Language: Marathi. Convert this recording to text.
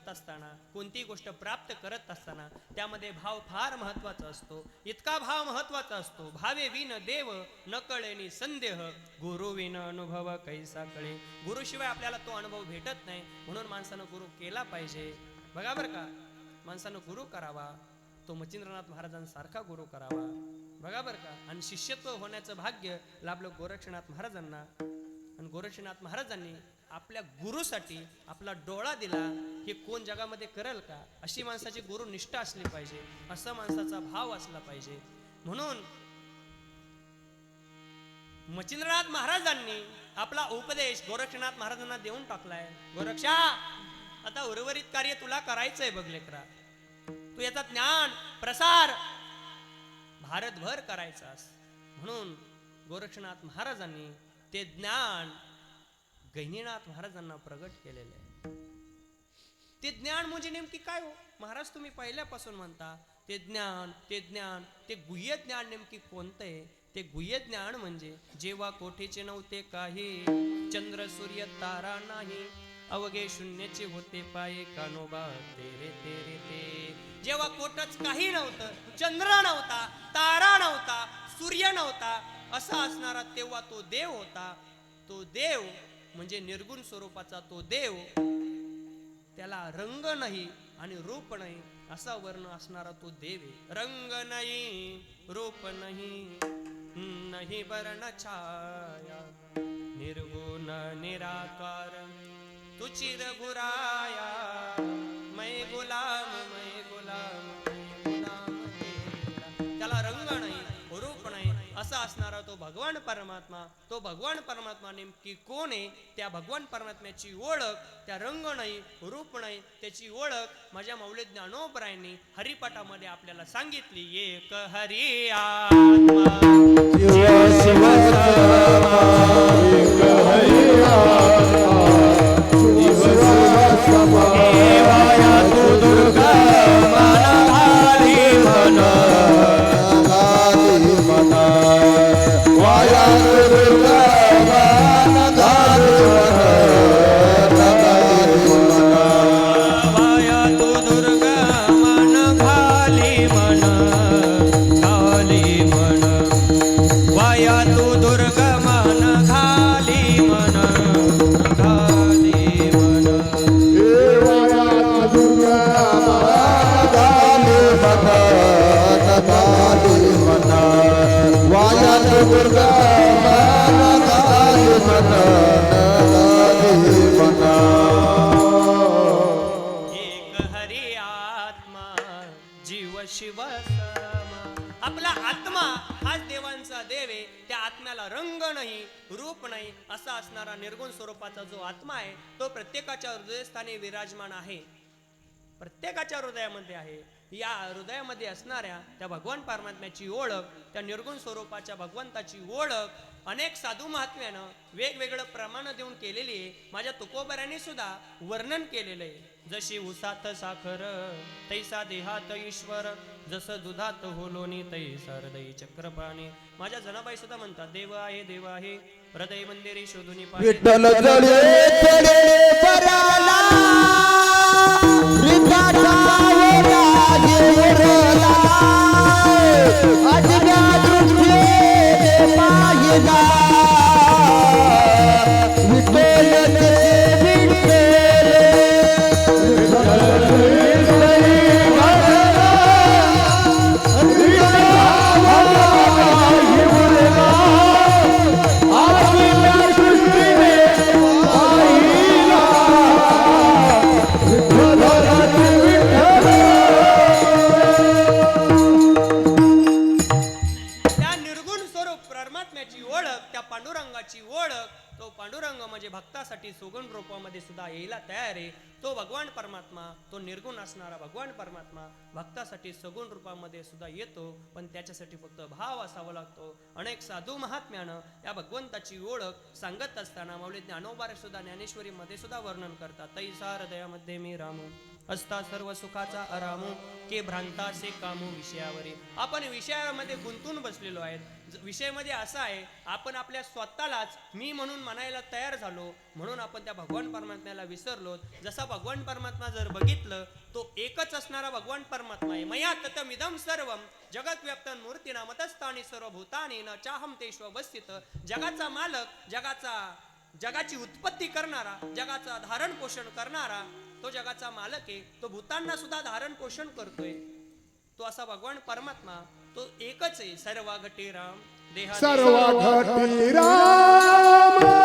करत असताना, कोणती गोष्ट प्राप्त करत असताना त्यामध्ये भाव फार महत्वाचा असतो. इतका भाव महत्वाचा असतो, भावे विन देव न कळेनी संदेह, गुरु विन अनुभव कैसा कळे. गुरुशिवाय आपल्याला तो अनुभव भेटत नाही. म्हणून माणसानं गुरु केला पाहिजे. बघा बरं का, माणसानं गुरु करावा, तो मच्छिंद्रनाथ महाराजांसारखा गुरु करावा. बघा बरं का, आणि शिष्यत्व होण्याचं भाग्य लाभलं गोरक्षनाथ महाराजांना. आणि गोरक्षनाथ महाराजांनी आपल्या गुरुसाठी आपला डोळा दिला. हे कोण जगामध्ये करेल का? अशी माणसाची गुरु निष्ठा असली पाहिजे, असा माणसाचा भाव असला पाहिजे. म्हणून मच्छिंद्रनाथ महाराजांनी आपला उपदेश गोरक्षनाथ महाराजांना देऊन टाकलाय. गोरक्षा, आता उर्वरित कार्य तुला करायचंय बघ लेकरा. तू याचा ज्ञान प्रसार भारतभर करायचास. म्हणून गोरक्षनाथ महाराजांनी ते ज्ञान गहिनीनाथ महाराजांना प्रगट केलेलं आहे. ते ज्ञान म्हणजे नेमकी काय हो महाराज? तुम्ही पहिल्यापासून म्हणता ते ज्ञान, ते ज्ञान, ते गुह्य ज्ञान नेमकी कोणतं आहे? ते गुह्य ज्ञान म्हणजे जेव्हा कोठेचे नव्हते काही, चंद्र सूर्य तारा नाही, अवघे शून्याचे होते पाये, कानोबा तेरे तेरे ते. जेव्हा कोठच काही नव्हतं, चंद्र नव्हता, तारा नव्हता, सूर्य नव्हता, असा असणारा तेव्हा तो देव होता. तो देव म्हणजे निर्गुण स्वरूपाचा तो देव, त्याला रंग नाही आणि रूप नाही असा वर्ण असणारा तो देव आहे. रंग नाही, रूप नाही, नाही वर्ण छाया, निर्गुण निराकार, तू चिर गुराया, मैं गुलाम, मैं गुलाम, मैं गुलाम तेरा. त्याला रंग नाही, रूप नाही असा असणारा तो भगवान परमात्मा. तो भगवान परमात्मा नेमकी कोण आहे? त्या भगवान परमात्म्याची ओळख, त्या रंग नाही, रूप नाही, त्याची ओळख माझ्या मौली ज्ञानोबरायांनी हरिपाठामध्ये आपल्याला सांगितली. एक हरी आत्मा शिव शिव समा, एक हरी आत्मा शिव शिव समा, देवाया तू दुर्गा मन घाली मन, घाली मन, वाया तू दुर्गा मन घाली मन, घाली मन, वाया तू दुर्गा मन घाली मन, घाली मन, वाया तू दुर्गा मन घाली मन, घाली मन, वाया तू दुर्गा मन घाली मन, घाली मन, एक हरी आत्मा जीव शिव समा. आपला आत्मा हाच देवांचा देव आहे. त्या आत्म्याला रंग नाही, रूप नाही असा असणारा निर्गुण स्वरूपाचा जो आत्मा आहे तो प्रत्येकाच्या हृदयस्थानी विराजमान आहे, प्रत्येकाच्या हृदयामध्ये आहे. या हृदयामध्ये असणाऱ्या त्या भगवान परमात्म्याची ओळख, त्या निर्गुण स्वरूपाच्या भगवंताची ओळख अनेक साधू महात्म्यानं वेगवेगळं प्रमाण देऊन केलेली आहे. माझ्या तुकोबऱ्यांनी सुद्धा वर्णन केलेलं आहे. जशी उसात साखर तैसा देहात ईश्वर, जसं दुधात होलोनी तैसा हृदय चक्रपाणी. माझ्या जनाबाई सुद्धा म्हणतात देव आहे, देव आहे, हृदय मंदिरी शोधून पाहिजे. विठ्ठल जळे जळे पराला भक्तासाठी सुगुण रूपामध्ये सुद्धा यायला तयार आहे. तो भगवान परमात्मा, तो निर्गुण असणारा भगवान परमात्मा भक्तासाठी सगुण रूपामध्ये सुद्धा येतो. पण त्याच्यासाठी फक्त भाव असावा लागतो. अनेक साधू महात्म्यानं या भगवंताची ओळख सांगत असताना मौली ज्ञानोबा सुद्धा ज्ञानेश्वरी मध्ये सुद्धा वर्णन करतात. तैसा हृदयामध्ये मी रामू, असता सर्व सुखाचा आरामो के भ्रांता से कामो विषयावरे. आपण विषयामध्ये गुंतून बसलेलो आहेत. विषयामध्ये असा आहे, आपण आपल्या स्वतःलाच मी म्हणून म्हणायला तयार झालो, म्हणून आपण त्या भगवान परमात्म्याला विसरलो. जसा भगवान परमात्मा जर बघितलं, तो एकच असणारा भगवान परमात्मा आहे. मया ततमिदं सर्वम जगत व्याप्त मूर्तीना मतस्थानी सर्व भूतानी न चाहम तेषु अवस्थित. जगाचा मालक, जगाची उत्पत्ती करणारा, जगाचा धारण पोषण करणारा, तो जगाचा मालक आहे. तो भूतांना सुद्धा धारण पोषण करतोय. तो असा भगवान परमात्मा, तो एकच आहे. सर्व घटे राम देहा सर्व घटी राम